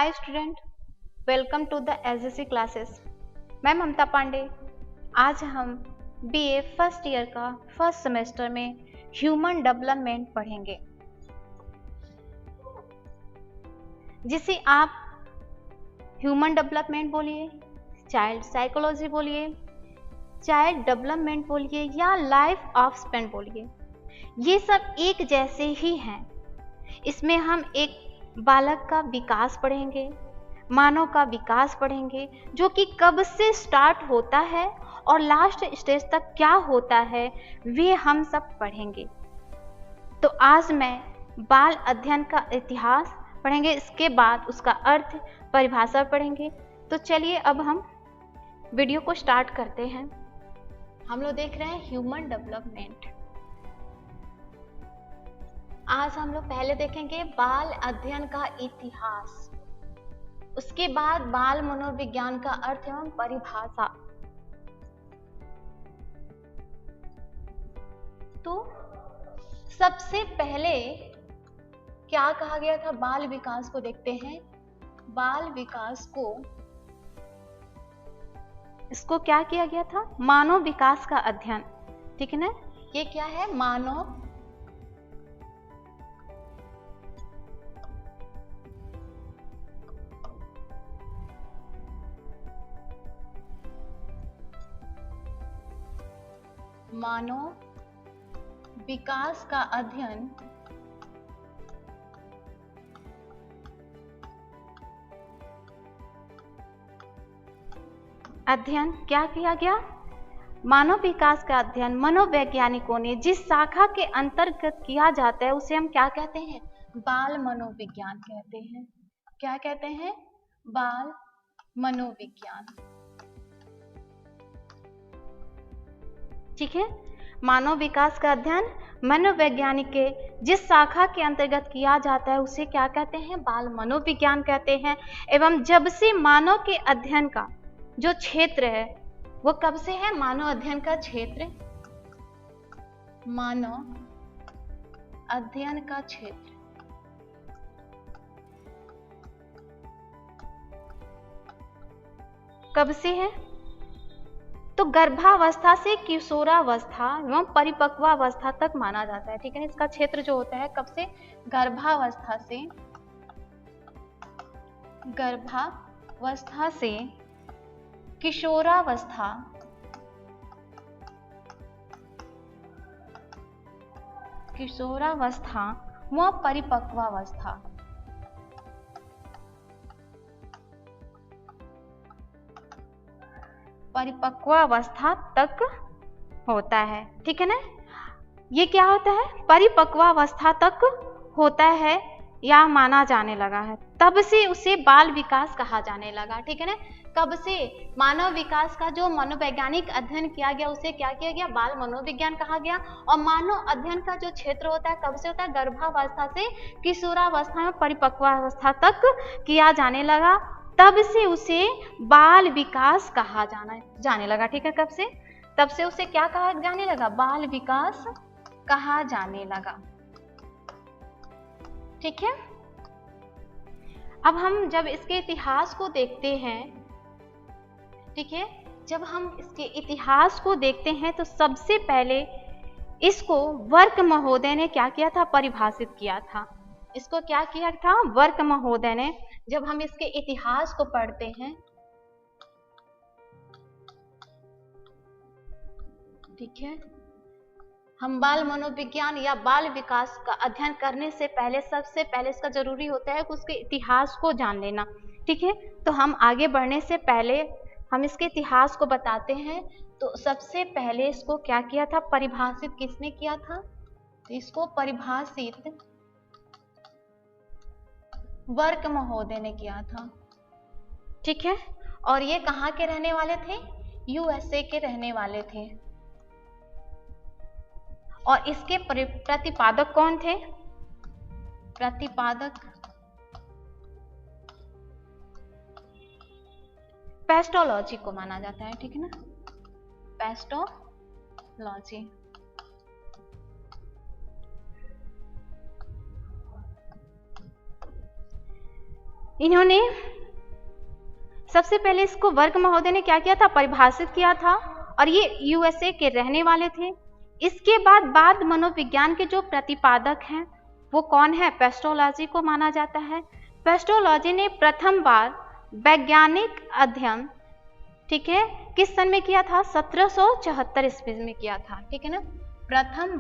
Hi student, welcome to the SSC classes. मैं ममता पांडे। आज हम बीए फर्स्ट ईयर का फर्स्ट सेमेस्टर में ह्यूमन डेवलपमेंट पढ़ेंगे, जिसे आप ह्यूमन डेवलपमेंट बोलिए, चाइल्ड साइकोलॉजी बोलिए, चाइल्ड डेवलपमेंट बोलिए या लाइफ ऑफ स्पैन बोलिए, ये सब एक जैसे ही हैं। इसमें हम एक बालक का विकास पढ़ेंगे, मानव का विकास पढ़ेंगे, जो कि कब से स्टार्ट होता है और लास्ट स्टेज तक क्या होता है, वे हम सब पढ़ेंगे। तो आज मैं बाल अध्ययन का इतिहास पढ़ेंगे, इसके बाद उसका अर्थ, परिभाषा पढ़ेंगे। तो चलिए अब हम वीडियो को स्टार्ट करते हैं। हम लोग देख रहे हैं ह्यूमन डेवलपमेंट। आज हम लोग पहले देखेंगे बाल अध्ययन का इतिहास, उसके बाद बाल मनोविज्ञान का अर्थ एवं परिभाषा। तो सबसे पहले क्या कहा गया था? बाल विकास को देखते हैं। बाल विकास को, इसको क्या किया गया था? मानव विकास का अध्ययन, ठीक है ना। ये क्या है? मानव विकास का अध्ययन क्या किया गया? मानव विकास का अध्ययन मनोवैज्ञानिकों ने जिस शाखा के अंतर्गत किया जाता है, उसे हम क्या कहते हैं? बाल मनोविज्ञान कहते हैं। क्या कहते हैं? बाल मनोविज्ञान, ठीक है। मानव विकास का अध्ययन मनोवैज्ञानिक के जिस शाखा के अंतर्गत किया जाता है, उसे क्या कहते हैं? बाल मनोविज्ञान कहते हैं। एवं जब से मानव के अध्ययन का जो क्षेत्र है, वो कब से है? मानव अध्ययन का क्षेत्र, मानव अध्ययन का क्षेत्र कब से है? तो गर्भावस्था से किशोरावस्था एवं परिपक्वावस्था तक माना जाता है, ठीक है। इसका क्षेत्र जो होता है कब से? गर्भावस्था से किशोरावस्था व परिपक्वावस्था, परिपक्वावस्था तक होता है, ठीक है ना। ये क्या होता है? परिपक्वावस्था तक होता है या माना जाने लगा है, तब से उसे बाल विकास कहा जाने लगा, ठीक है ना। कब से? मानव विकास का जो मनोवैज्ञानिक अध्ययन किया गया, उसे क्या किया गया? बाल मनोविज्ञान कहा गया। और मानव अध्ययन का जो क्षेत्र होता है, कब से होता है? गर्भावस्था से किशोरावस्था में परिपक्वावस्था तक किया जाने लगा, तब से उसे बाल विकास कहा जाने लगा, ठीक है। कब से? तब से उसे क्या कहा जाने लगा? बाल विकास कहा जाने लगा, ठीक है। अब हम जब इसके इतिहास को देखते हैं, ठीक है, जब हम इसके इतिहास को देखते हैं, तो सबसे पहले इसको वर्क महोदय ने क्या किया था? परिभाषित किया था। इसको क्या किया था? वर्क महोदय ने। जब हम इसके इतिहास को पढ़ते हैं, ठीक है, हम बाल मनोविज्ञान या बाल विकास का अध्ययन करने से पहले सबसे पहले इसका जरूरी होता है कि उसके इतिहास को जान लेना, ठीक है। तो हम आगे बढ़ने से पहले हम इसके इतिहास को बताते हैं। तो सबसे पहले इसको क्या किया था? परिभाषित किसने किया था? तो इसको परिभाषित वर्क महोदय ने किया था, ठीक है। और ये कहाँ के रहने वाले थे? यूएसए के रहने वाले थे। और इसके प्रतिपादक कौन थे? प्रतिपादक पेस्टोलॉजी को माना जाता है, ठीक है ना, पेस्टोलॉजी। इन्होंने सबसे पहले इसको वर्क महोदय ने क्या किया था, परिभाषित किया था, और ये यूएसए के रहने वाले थे। इसके बाद मनोविज्ञान के जो प्रतिपादक हैं वो कौन है, पेस्ट्रोलॉजी को माना जाता है। पेस्ट्रोलॉजी ने प्रथम बार वैज्ञानिक अध्ययन, ठीक है, किस सन में किया था, 1774 ईस्वी में किया था, ठीक है ना। प्रथम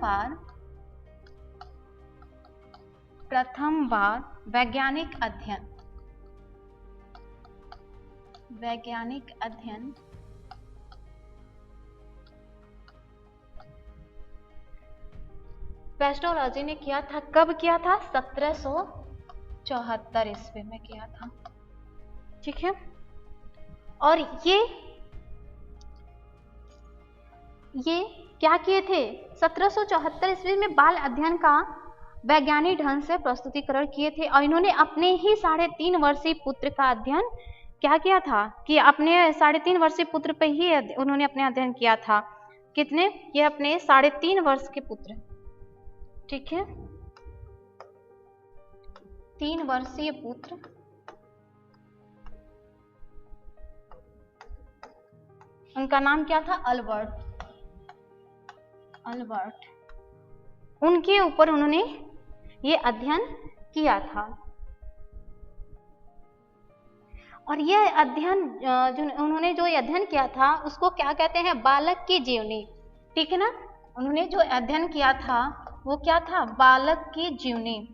बार वैज्ञानिक अध्ययन पेस्ट्रोलॉजी ने किया था, कब किया था, 1774 ईस्वी में किया था, ठीक है। और ये क्या किए थे, 1774 ईस्वी में बाल अध्ययन का वैज्ञानिक ढंग से प्रस्तुतिकरण किए थे। और इन्होंने अपने ही 3.5 वर्षीय पुत्र का अध्ययन क्या किया था, कि अपने 3.5 वर्षीय पुत्र पे ही उन्होंने अपने अध्ययन किया था। कितने, ये अपने 3.5 वर्ष के पुत्र, ठीक है, 3 वर्षीय पुत्र, उनका नाम क्या था, अल्बर्ट। उनके ऊपर उन्होंने ये अध्ययन किया था। और यह अध्ययन उन्होंने जो अध्ययन किया था उसको क्या कहते हैं, बालक की जीवनी, ठीक है ना। उन्होंने जो अध्ययन किया था वो क्या था, बालक की जीवनी,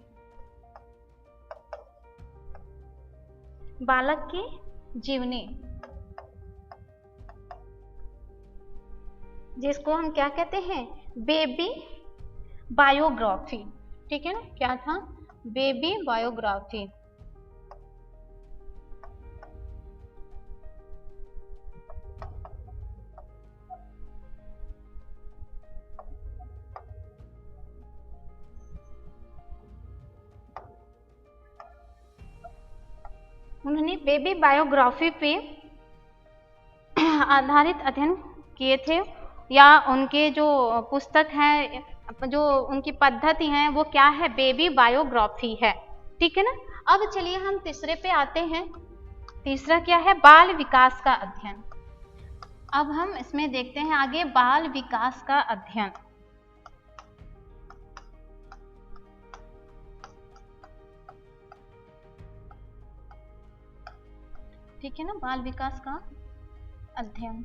जिसको हम क्या कहते हैं, बेबी बायोग्राफी, ठीक है ना। क्या था, बेबी बायोग्राफी। उन्होंने बेबी बायोग्राफी पे आधारित अध्ययन किए थे, या उनके जो पुस्तक है, जो उनकी पद्धति है वो क्या है, बेबी बायोग्राफी है, ठीक है ना। अब चलिए हम तीसरे पे आते हैं। तीसरा क्या है, बाल विकास का अध्ययन। अब हम इसमें देखते हैं आगे बाल विकास का अध्ययन। ठीक है ना, बाल विकास का अध्ययन।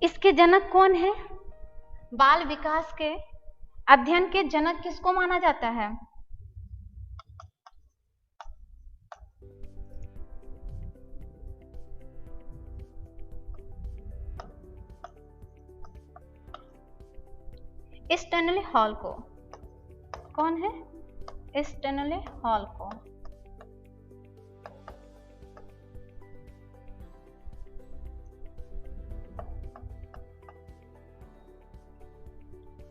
इसके जनक कौन है, बाल विकास के अध्ययन के जनक किसको माना जाता है, स्टैनली हॉल को। कौन है, स्टैनली हॉल को।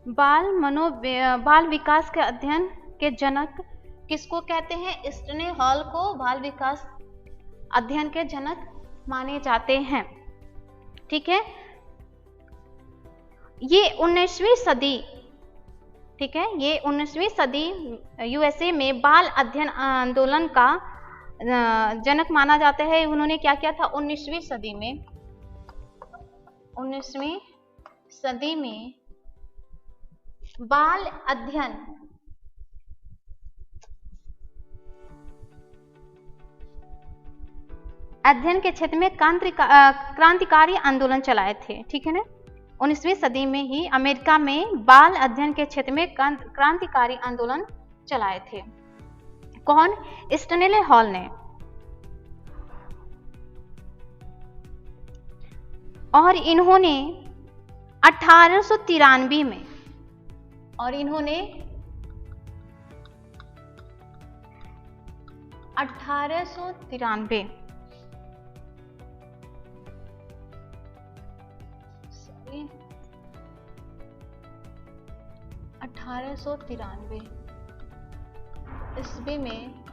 बाल विकास के अध्ययन के जनक किसको कहते हैं, स्टैनली हॉल को बाल विकास अध्ययन के जनक माने जाते हैं, ठीक है। ये 19वीं सदी, ठीक है, ये 19वीं सदी यूएसए में बाल अध्ययन आंदोलन का जनक माना जाता है। उन्होंने क्या किया था, 19वीं सदी में बाल अध्ययन के क्षेत्र में क्रांतिकारी आंदोलन चलाए थे, ठीक है ना। 19वीं सदी में ही अमेरिका में बाल अध्ययन के क्षेत्र में क्रांतिकारी आंदोलन चलाए थे। कौन, स्टैनली हॉल ने। और इन्होंने 1893 में, और इन्होंने 1893 ईस्वी में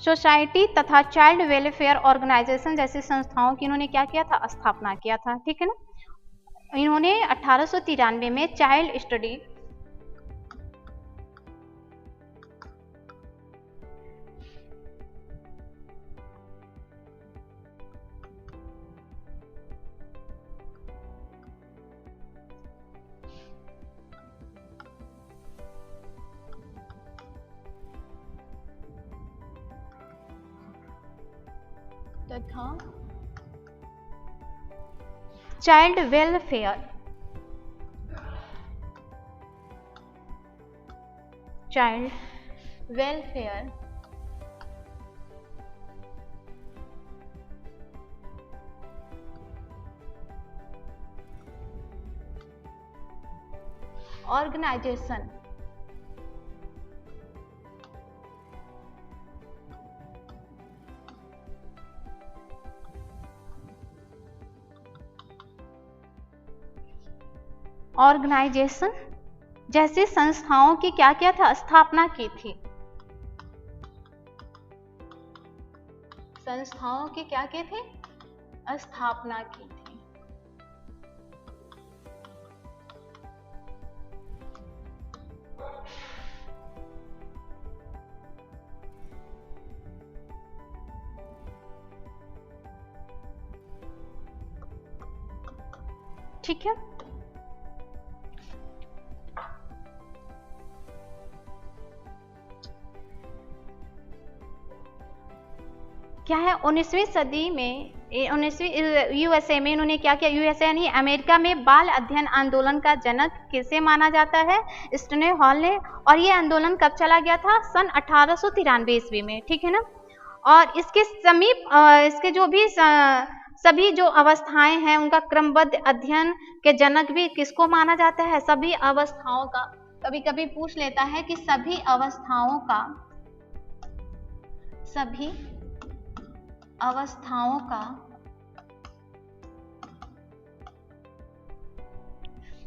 सोसाइटी तथा चाइल्ड वेलफेयर ऑर्गेनाइजेशन जैसी संस्थाओं की इन्होंने क्या किया था, स्थापना किया था। ठीक है ना। इन्होंने 1893 में चाइल्ड स्टडी तथा चाइल्ड वेलफेयर ऑर्गेनाइजेशन जैसी संस्थाओं की क्या किया था, स्थापना की थी। संस्थाओं की क्या की थी, स्थापना की थी। ठीक है। क्या है, 19वीं सदी में 19वीं यूएसए में इन्होंने क्या किया, यूएसए यानी अमेरिका में बाल अध्ययन आंदोलन का जनक किसे माना जाता है, स्टैनली हॉल ने। और ये आंदोलन कब चला गया था, सन 1893 ईस्वी में। ठीक है ना। और इसके समीप इसके जो भी सभी जो अवस्थाएं हैं उनका क्रमबद्ध अध्ययन के जनक भी किसको माना जाता है, सभी अवस्थाओं का। कभी कभी पूछ लेता है कि सभी अवस्थाओं का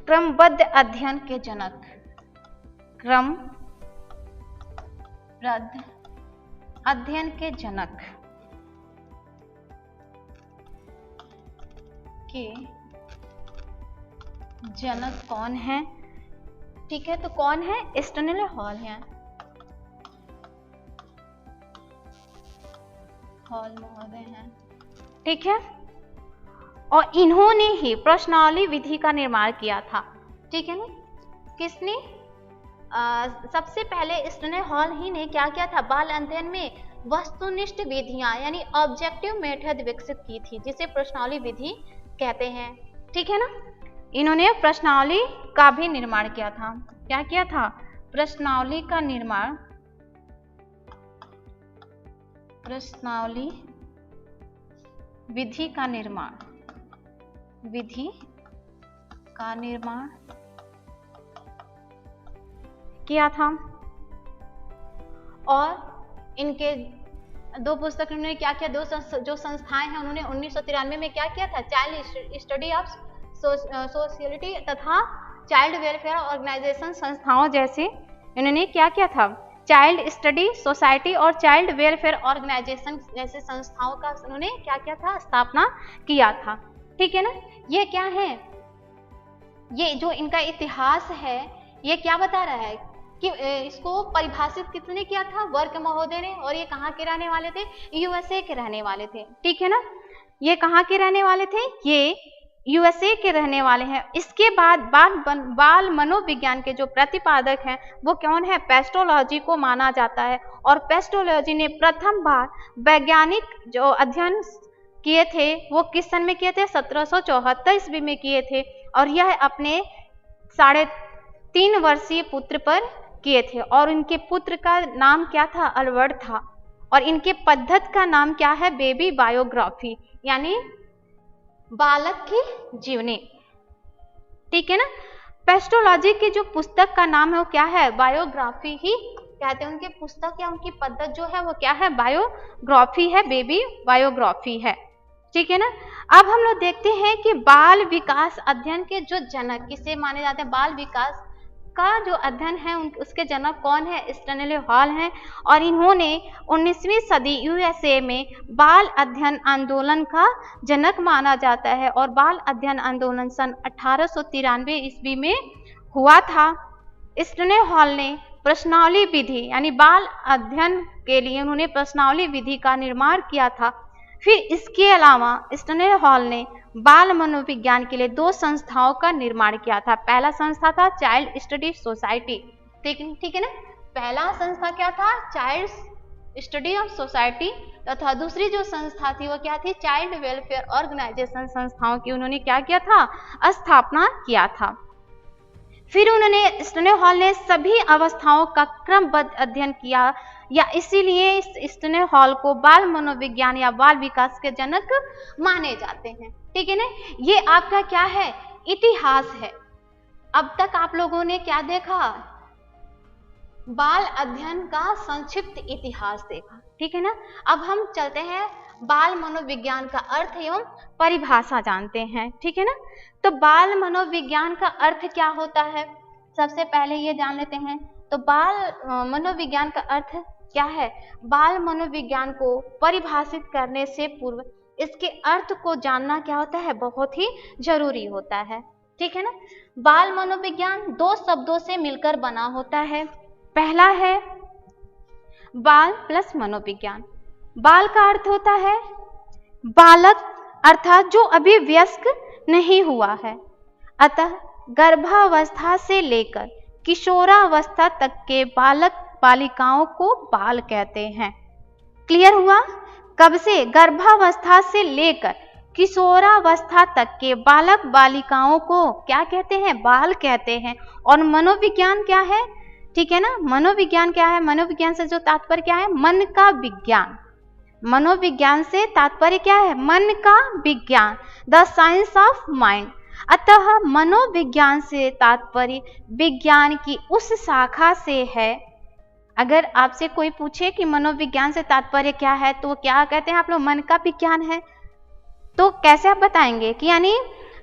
क्रमबद्ध अध्ययन के जनक, क्रमबद्ध अध्ययन के जनक कौन है। ठीक है, तो कौन है, स्टैनली हॉल हैं, हॉल महोदय हैं। ठीक है। और इन्होंने ही प्रश्नावली विधि का निर्माण किया था। ठीक है ना। किसने, सबसे पहले स्टैनली हॉल ही ने क्या किया था, बाल अध्ययन में वस्तुनिष्ठ विधियां यानी ऑब्जेक्टिव मेथड विकसित की थी, जिसे प्रश्नावली विधि कहते हैं। ठीक है ना। इन्होंने प्रश्नावली का भी निर्माण किया था। क्या किया था, प्रश्नावली का निर्माण, प्रश्नावली विधि का निर्माण किया था। और इनके दो पुस्तक उन्होंने क्या किया, जो संस्थाएं हैं उन्होंने 1993 में क्या किया था, चाइल्ड स्टडी ऑफ सोशलिटी तथा चाइल्ड वेलफेयर ऑर्गेनाइजेशन संस्थाओं जैसे इन्होंने क्या किया था, चाइल्ड स्टडी सोसाइटी और चाइल्ड वेलफेयर ऑर्गेनाइजेशन जैसे संस्थाओं का उन्होंने क्या किया था, स्थापना किया था। ठीक है ना। ये क्या है, ये जो इनका इतिहास है ये क्या बता रहा है कि इसको परिभाषित किसने किया था, वर्क महोदय ने। और ये कहाँ के रहने वाले थे, यूएसए के रहने वाले थे। ठीक है ना। ये कहाँ के रहने वाले थे, ये यूएसए के रहने वाले हैं। इसके बाद बाल मनोविज्ञान के जो प्रतिपादक हैं वो कौन है, पेस्टोलॉजी को माना जाता है। और पेस्टोलॉजी ने प्रथम बार वैज्ञानिक जो अध्ययन किए थे वो किस सन में किए थे, 1774 ईस्वी में किए थे। और यह अपने 3.5 वर्षीय पुत्र पर किए थे। और इनके पुत्र का नाम क्या था, अल्बर्ट था। और इनके पद्धति का नाम क्या है, बेबी बायोग्राफी यानी बालक की जीवनी। ठीक है ना। पेस्टोलॉजी की जो पुस्तक का नाम है वो क्या है, बायोग्राफी ही कहते हैं। उनके पुस्तक या उनकी पद्धति जो है वो क्या है, बायोग्राफी है, बेबी बायोग्राफी है। ठीक है ना। अब हम लोग देखते हैं कि बाल विकास अध्ययन के जो जनक किसे माने जाते हैं, बाल विकास इसका जो अध्ययन है उसके जनक कौन है? स्टैनले हॉल हैं और इन्होंने 19वीं सदी यूएसए में बाल अध्ययन आंदोलन का जनक माना जाता है और बाल अध्ययन आंदोलन सन 1893 ईस्वी में हुआ था। स्टैनले हॉल ने प्रश्नावली विधि यानी बाल अध्ययन के लिए उन्होंने प्रश्नावली विधि का निर्माण किया था। फिर इसके अलावा स्टैनले हॉल ने बाल मनोविज्ञान के लिए 2 संस्थाओं का निर्माण किया था। पहला संस्था था चाइल्ड स्टडी सोसाइटी, ठीक है ना। पहला संस्था क्या था? चाइल्ड स्टडी ऑफ सोसाइटी, तथा दूसरी जो संस्था थी वो क्या थी? चाइल्ड वेलफेयर ऑर्गेनाइजेशन संस्थाओं की उन्होंने क्या किया था? स्थापना किया था। फिर उन्होंने स्टैनले हॉल ने सभी अवस्थाओं का क्रमबद्ध अध्ययन किया या इसीलिए इस स्टैनले हॉल को बाल मनोविज्ञान या बाल विकास के जनक माने जाते हैं, ठीक है ना। ये आपका क्या है? इतिहास है। अब तक आप लोगों ने क्या देखा? बाल अध्ययन का संक्षिप्त इतिहास देखा, ठीक है ना। अब हम चलते हैं बाल मनोविज्ञान का अर्थ एवं परिभाषा जानते हैं, ठीक है ना। तो बाल मनोविज्ञान का अर्थ क्या होता है? सबसे पहले ये जान लेते हैं। तो बाल मनोविज्ञान का अर्थ क्या है? बाल मनोविज्ञान को परिभाषित करने से पूर्व इसके अर्थ को जानना क्या होता है? बहुत ही जरूरी होता है, ठीक है ना। बाल मनोविज्ञान 2 शब्दों से मिलकर बना होता है। पहला है बाल प्लस मनोविज्ञान। बाल का अर्थ होता है बालक अर्थात जो अभी वयस्क नहीं हुआ है, अतः गर्भावस्था से लेकर किशोरावस्था तक के बालक बालिकाओं को बाल कहते हैं। क्लियर हुआ? कब से? गर्भावस्था से लेकर किशोरावस्था तक के बालक बालिकाओं को क्या कहते हैं? बाल कहते हैं। और मनोविज्ञान क्या है? ठीक है ना। मनोविज्ञान क्या है? मनोविज्ञान से जो तात्पर्य क्या है? मन का विज्ञान। मनोविज्ञान से तात्पर्य क्या है? मन का विज्ञान, द साइंस ऑफ माइंड। अतः मनोविज्ञान से तात्पर्य विज्ञान की उस शाखा से है। अगर आपसे कोई पूछे कि मनोविज्ञान से तात्पर्य क्या है तो क्या कहते हैं आप लोग? मन का विज्ञान है। तो कैसे आप बताएंगे कि यानी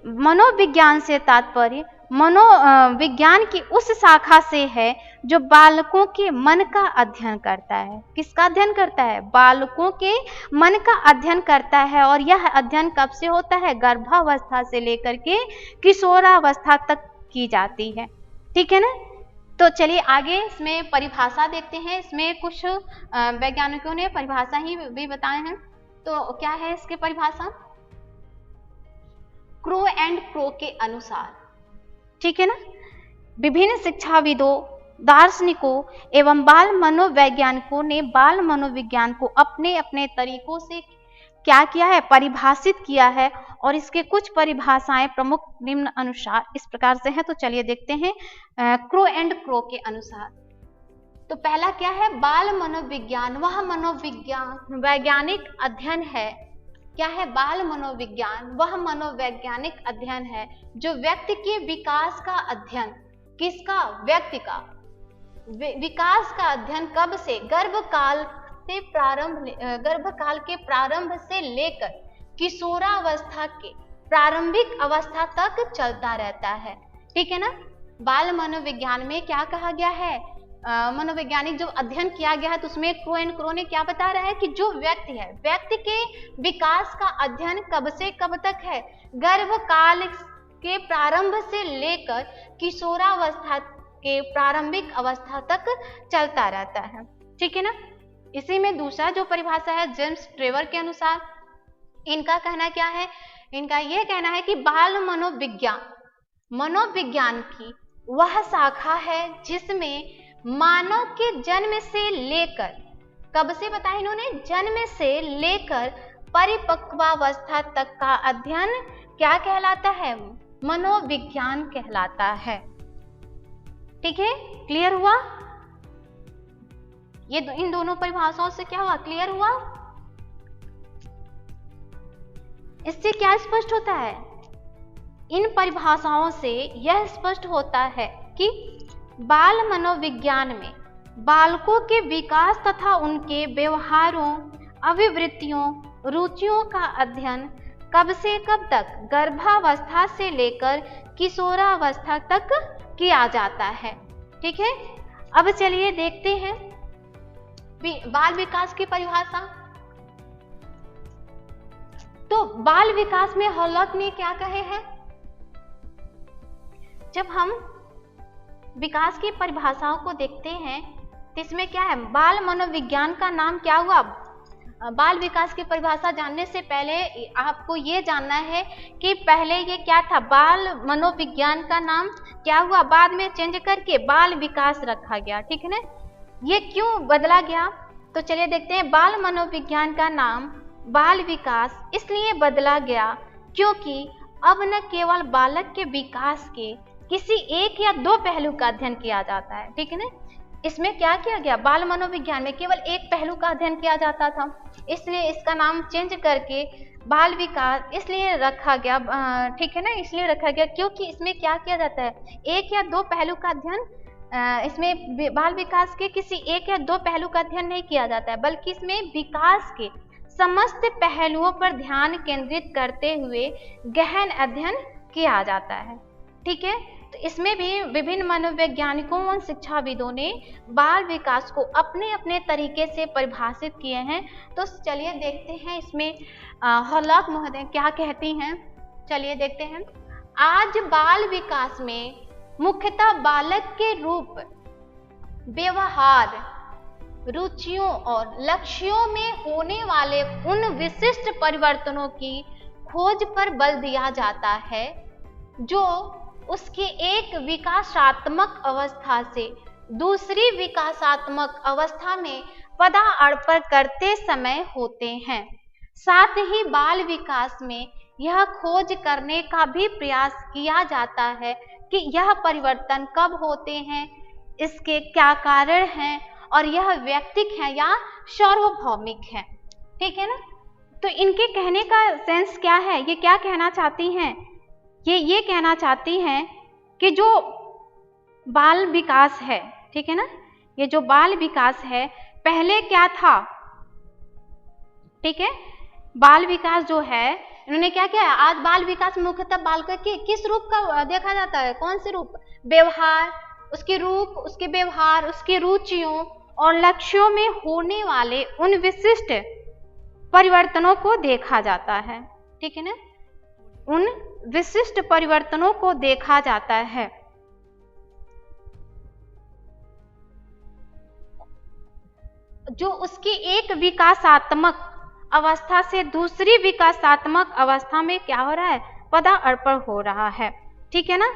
मनोविज्ञान से तात्पर्य मनोविज्ञान की उस शाखा से है जो बालकों के मन का अध्ययन करता है। किसका अध्ययन करता है? बालकों के मन का अध्ययन करता है। और यह अध्ययन कब से होता है? गर्भावस्था से लेकर के किशोरावस्था तक की जाती है, ठीक है ना। तो चलिए आगे इसमें परिभाषा देखते हैं। इसमें कुछ वैज्ञानिकों ने परिभाषा ही भी बताए हैं। तो क्या है इसकी परिभाषा? क्रो एंड क्रो के अनुसार, ठीक है ना। विभिन्न शिक्षाविदों, दार्शनिकों एवं बाल मनोवैज्ञानिकों ने बाल मनोविज्ञान को अपने अपने तरीकों से क्या किया है? परिभाषित किया है। और इसके कुछ परिभाषाएं प्रमुख निम्न अनुसार इस प्रकार से हैं। तो चलिए देखते हैं क्रो एंड क्रो के अनुसार। तो पहला क्या है? बाल मनोविज्ञान वह मनोविज्ञान वैज्ञानिक अध्ययन है। क्या है? बाल मनोविज्ञान वह मनोवैज्ञानिक अध्ययन है जो व्यक्ति के विकास का अध्ययन, किसका? व्यक्ति का विकास का अध्ययन कब से? गर्भकाल के प्रारंभ से लेकर किशोरावस्था के प्रारंभिक अवस्था तक चलता रहता है, ठीक है ना। बाल मनोविज्ञान में क्या कहा गया है? मनोवैज्ञानिक जो अध्ययन किया गया है तो उसमें क्रो एंड क्रो ने क्या बता रहा है कि जो व्यक्ति है, व्यक्ति के विकास का अध्ययन कब से कब तक है? गर्भकाल के प्रारंभ से लेकर किशोरावस्था के प्रारंभिक अवस्था तक चलता रहता है, ठीक है ना। इसी में दूसरा जो परिभाषा है जेम्स ट्रेवर के अनुसार, इनका कहना क्या है? इनका यह कहना है कि बाल मनोविज्ञान की वह शाखा है जिसमें मानव के जन्म से लेकर, कब से बताया इन्होंने? जन्म से लेकर परिपक्वावस्था तक का अध्ययन क्या कहलाता है? मनोविज्ञान कहलाता है, ठीक है। क्लियर हुआ? ये इन दोनों परिभाषाओं से क्या हुआ? क्लियर हुआ? इससे क्या स्पष्ट होता है? इन परिभाषाओं से यह स्पष्ट होता है कि बाल मनोविज्ञान में बालकों के विकास तथा उनके व्यवहारों, अभिवृत्तियों, रुचियों का अध्ययन कब से कब तक? गर्भावस्था से लेकर किशोरावस्था तक किया जाता है, ठीक है, अब चलिए देखते हैं बाल विकास की परिभाषा। तो बाल विकास में हॉलॉक ने क्या कहे हैं? जब हम विकास की परिभाषाओं को देखते हैं तो इसमें क्या है, बाल मनोविज्ञान का नाम क्या हुआ? बाल विकास की परिभाषा जानने से पहले आपको ये जानना है कि पहले ये क्या था, बाल मनोविज्ञान का नाम क्या हुआ, बाद में चेंज करके बाल विकास रखा गया। ठीक है ना, ये क्यों बदला गया? तो चलिए देखते हैं। बाल मनोविज्ञान का नाम बाल विकास इसलिए बदला गया क्योंकि अब न केवल बालक के विकास के किसी एक या दो पहलू का अध्ययन किया जाता है। ठीक है ना, इसमें क्या किया गया, बाल मनोविज्ञान में केवल एक पहलू का अध्ययन किया जाता था, इसलिए इसका नाम चेंज करके बाल विकास इसलिए रखा गया। ठीक है ना, इसलिए रखा गया क्योंकि इसमें क्या किया जाता है, एक या दो पहलू का अध्ययन, इसमें बाल विकास के किसी एक या दो पहलू का अध्ययन नहीं किया जाता है, बल्कि इसमें विकास के समस्त पहलुओं पर ध्यान केंद्रित करते हुए गहन अध्ययन किया जाता है। ठीक है, तो इसमें भी विभिन्न मनोवैज्ञानिकों और शिक्षाविदों ने बाल विकास को अपने अपने तरीके से परिभाषित किए हैं। तो चलिए देखते हैं इसमें हॉलॉक महोदय क्या कहती हैं। चलिए देखते हैं। आज बाल विकास में मुख्यतः बालक के रूप, व्यवहार, रुचियों और लक्ष्यों में होने वाले उन विशिष्ट परिवर्तनों की खोज पर बल दिया जाता है जो उसके एक विकासात्मक अवस्था से दूसरी विकासात्मक अवस्था में पदार्पण करते समय होते हैं। साथ ही बाल विकास में यह खोज करने का भी प्रयास किया जाता है कि यह परिवर्तन कब होते हैं, इसके क्या कारण हैं और यह व्यक्तिक है या सार्वभौमिक है। ठीक है ना, तो इनके कहने का सेंस क्या है, ये क्या कहना चाहती हैं, ये कहना चाहती हैं कि जो बाल विकास है, ठीक है ना, ये जो बाल विकास है पहले क्या था। ठीक है, बाल विकास जो है इन्होंने क्या किया, आज बाल विकास मुख्यतः बालक के किस रूप का देखा जाता है, कौन से रूप, व्यवहार, उसके रूप, उसके व्यवहार, उसके रुचियों और लक्ष्यों में होने वाले उन विशिष्ट परिवर्तनों को देखा जाता है। ठीक है ना, उन विशिष्ट परिवर्तनों को देखा जाता है। जो उसकी एक विकासात्मक अवस्था से दूसरी विकासात्मक अवस्था में क्या हो रहा है, पदार्पण हो रहा है। ठीक है ना,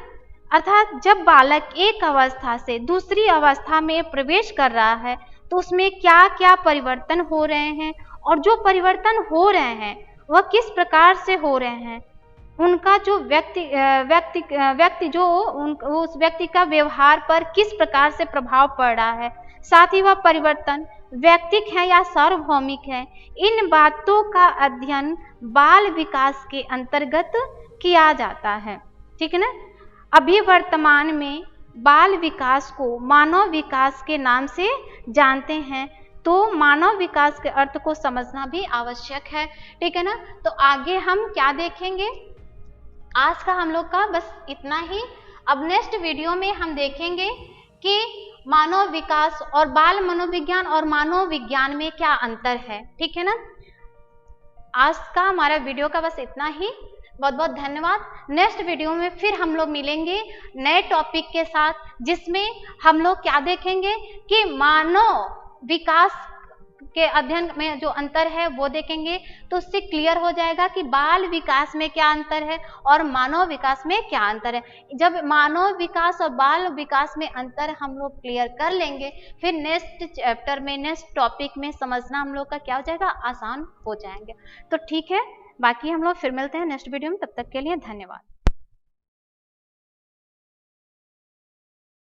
अर्थात जब बालक एक अवस्था से दूसरी अवस्था में प्रवेश कर रहा है तो उसमें क्या क्या परिवर्तन हो रहे हैं और जो परिवर्तन हो रहे हैं वह किस प्रकार से हो रहे हैं, उनका जो व्यक्ति जो उस व्यक्ति का व्यवहार पर किस प्रकार से प्रभाव पड़ रहा है, साथ ही वह परिवर्तन व्यक्तिक है या सार्वभौमिक है, इन बातों का अध्ययन बाल विकास के अंतर्गत किया जाता है। ठीक है ना, अभी वर्तमान में बाल विकास को मानव विकास के नाम से जानते हैं, तो मानव विकास के अर्थ को समझना भी आवश्यक है। ठीक है ना, तो आगे हम क्या देखेंगे, आज का हम लोग का बस इतना ही। अब नेक्स्ट वीडियो में हम देखेंगे कि मानव विकास और बाल मनोविज्ञान और मानव विज्ञान में क्या अंतर है। ठीक है ना, आज का हमारा वीडियो का बस इतना ही। बहुत बहुत धन्यवाद। नेक्स्ट वीडियो में फिर हम लोग मिलेंगे नए टॉपिक के साथ, जिसमें हम लोग क्या देखेंगे कि मानव विकास के अध्ययन में जो अंतर है वो देखेंगे, तो उससे क्लियर हो जाएगा कि बाल विकास में क्या अंतर है और मानव विकास में क्या अंतर है। जब मानव विकास और बाल विकास में अंतर हम लोग क्लियर कर लेंगे, फिर नेक्स्ट चैप्टर में, नेक्स्ट टॉपिक में समझना हम लोग का क्या हो जाएगा, आसान हो जाएंगे। तो ठीक है, बाकी हम लोग फिर मिलते हैं नेक्स्ट वीडियो में, तब तक के लिए धन्यवाद।